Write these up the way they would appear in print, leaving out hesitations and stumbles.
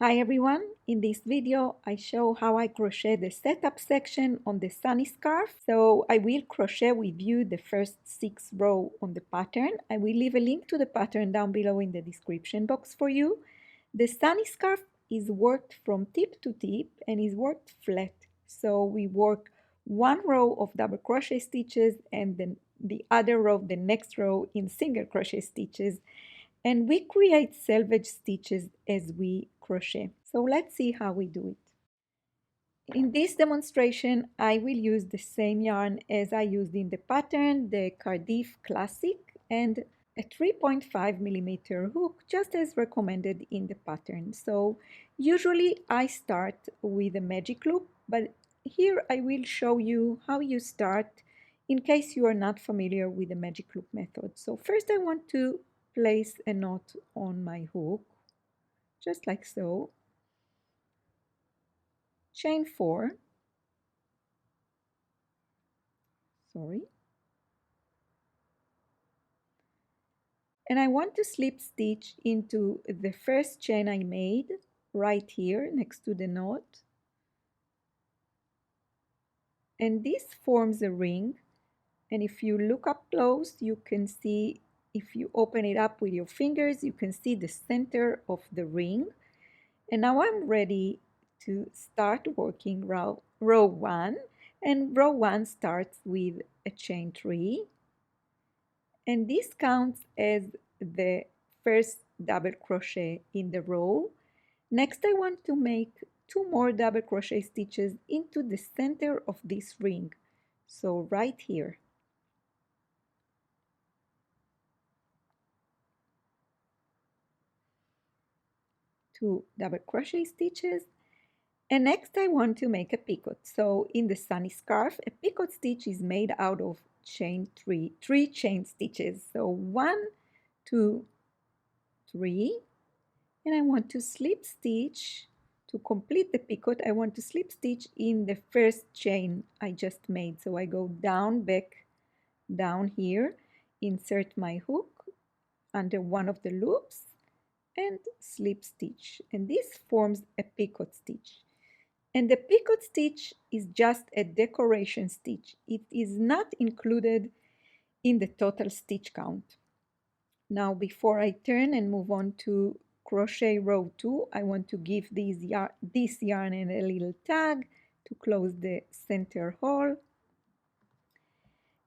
Hi everyone, in this video I show how I crochet the setup section on the sunny scarf. So I will crochet with you the first 6 rows on the pattern. I will leave a link to the pattern down below in the description box for you. The sunny scarf is worked from tip to tip and is worked flat. So we work 1 row of double crochet stitches and then the other row, the next row, in single crochet stitches. And we create selvage stitches as we crochet. So let's see how we do it. In this demonstration, I will use the same yarn as I used in the pattern, the Cardiff Classic, and a 3.5 millimeter hook, just as recommended in the pattern. So usually I start with a magic loop, but here I will show you how you start in case you are not familiar with the magic loop method. So first I want to place a knot on my hook, just like so. Chain 4, and I want to slip stitch into the first chain I made right here next to the knot, and this forms a ring. And if you look up close, you can see, if you open it up with your fingers, you can see the center of the ring. And now I'm ready to start working row 1, and row 1 starts with a chain 3, and this counts as the first double crochet in the row. Next I want to make 2 more double crochet stitches into the center of this ring, so right here. 2 double crochet stitches, and next I want to make a picot. So in the sunny scarf, a picot stitch is made out of chain 3 chain stitches. So 1, 2, 3, and I want to slip stitch to complete the picot. I want to slip stitch in the first chain I just made. So I go down, back, down here, insert my hook under one of the loops, and slip stitch, and this forms a picot stitch. And the picot stitch is just a decoration stitch. It is not included in the total stitch count. Now before I turn and move on to crochet row 2, I want to give this yarn a little tag to close the center hole.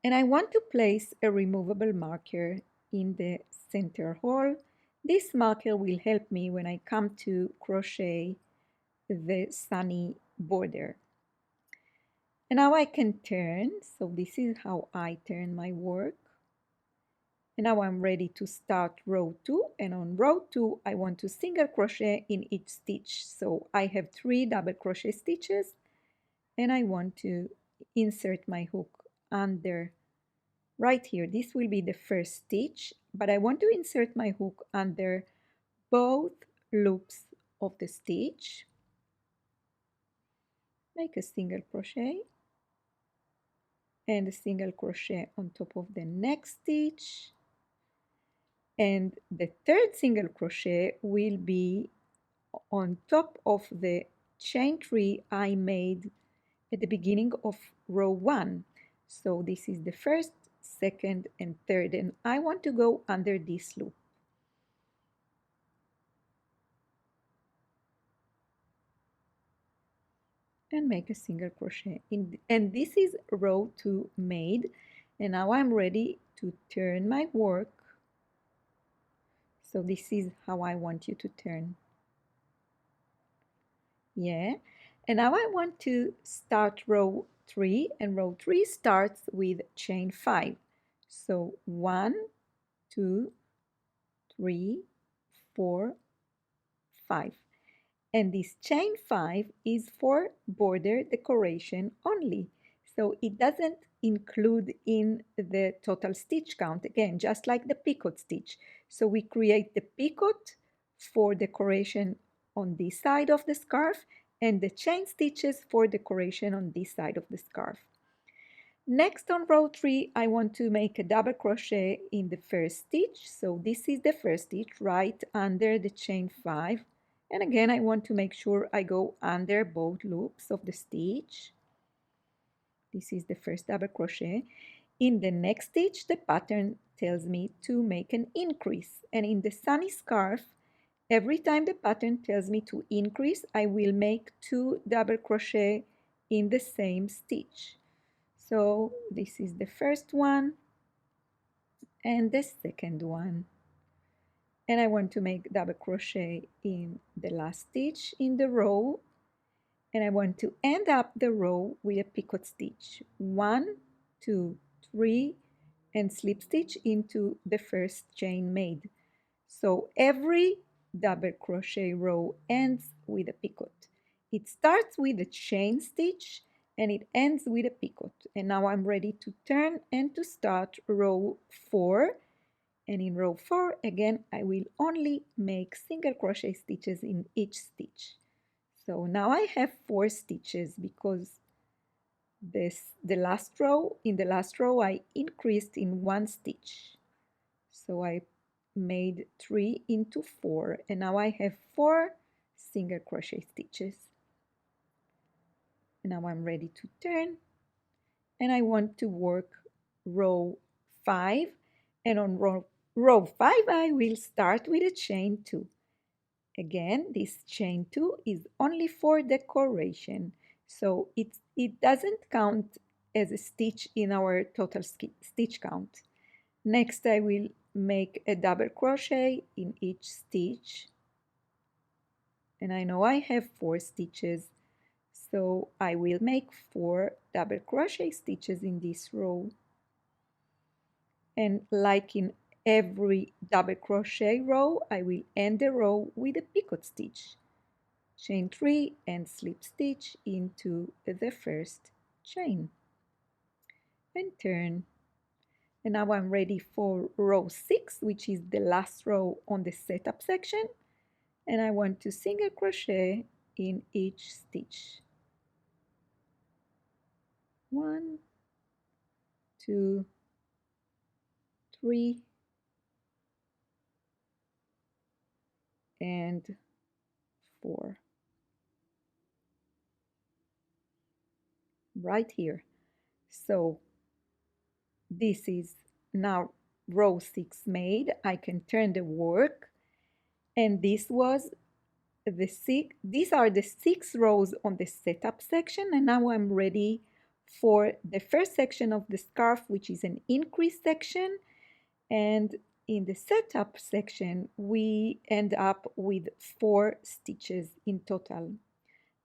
And I want to place a removable marker in the center hole. This marker will help me when I come to crochet the sunny border. And now I can turn, so this is how I turn my work. And now I'm ready to start row 2, and on row 2 I want to single crochet in each stitch. So I have 3 double crochet stitches, and I want to insert my hook under right here. This will be the first stitch, but I want to insert my hook under both loops of the stitch. Make a single crochet and a single crochet on top of the next stitch, and the third single crochet will be on top of the chain 3 I made at the beginning of row 1. So this is the first, second, and third, and I want to go under this loop. And make a single crochet and this is row 2 made, and now I'm ready to turn my work. So this is how I want you to turn. Yeah, and now I want to start row 3, and row 3 starts with chain 5. So 1, 2, 3, 4, 5. And this chain 5 is for border decoration only. So it doesn't include in the total stitch count, again, just like the picot stitch. So we create the picot for decoration on this side of the scarf, and the chain stitches for decoration on this side of the scarf. Next, on row 3, I want to make a double crochet in the first stitch. So this is the first stitch right under the chain 5, And again, I want to make sure I go under both loops of the stitch. This is the first double crochet. In the next stitch, the pattern tells me to make an increase. And in the sunny scarf, every time the pattern tells me to increase, I will make 2 double crochet in the same stitch. So this is the first one and the second one. And I want to make double crochet in the last stitch in the row, and I want to end up the row with a picot stitch. 1, 2, 3, and slip stitch into the first chain made. So every double crochet row ends with a picot. It starts with a chain stitch and it ends with a picot. And now I'm ready to turn and to start row 4. And in row 4 again I will only make single crochet stitches in each stitch. So now I have 4 stitches because in the last row I increased in 1 stitch. So I made 3 into 4 and now I have 4 single crochet stitches. And now I'm ready to turn and I want to work row 5, and on row 5 I will start with a chain 2. Again, this chain 2 is only for decoration, so it doesn't count as a stitch in our total stitch count. Next I will make a double crochet in each stitch, and I know I have 4 stitches, so I will make 4 double crochet stitches in this row. And like in every double crochet row, I will end the row with a picot stitch. Chain 3 and slip stitch into the first chain and turn. And now I'm ready for row 6, which is the last row on the setup section, and I want to single crochet in each stitch. 1, 2, 3, and 4. Right here. So this is now row 6 made. I can turn the work, and these are the 6 rows on the setup section, and now I'm ready for the first section of the scarf, which is an increase section. And in the setup section we end up with 4 stitches in total.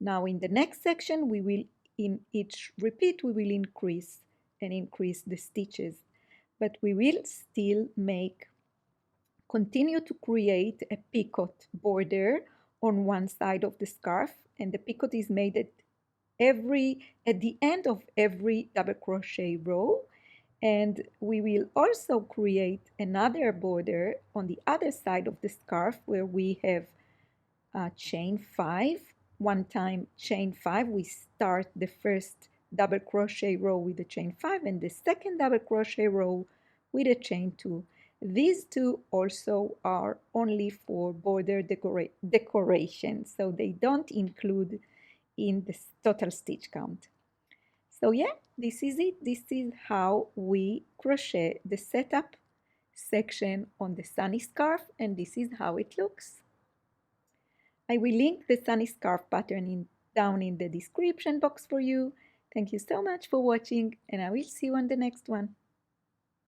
Now in the next section we will, in each repeat, we will increase the stitches, but we will still continue to create a picot border on one side of the scarf, and the picot is made at the end of every double crochet row. And we will also create another border on the other side of the scarf where we have chain 5. One time chain 5, we start the first double crochet row with the chain 5 and the second double crochet row with a chain 2. These two also are only for border decoration, so they don't include in the total stitch count. So yeah, this is it. This is how we crochet the setup section on the sunny scarf, and this is how it looks. I will link the sunny scarf pattern down in the description box for you. Thank you so much for watching, and I will see you on the next one.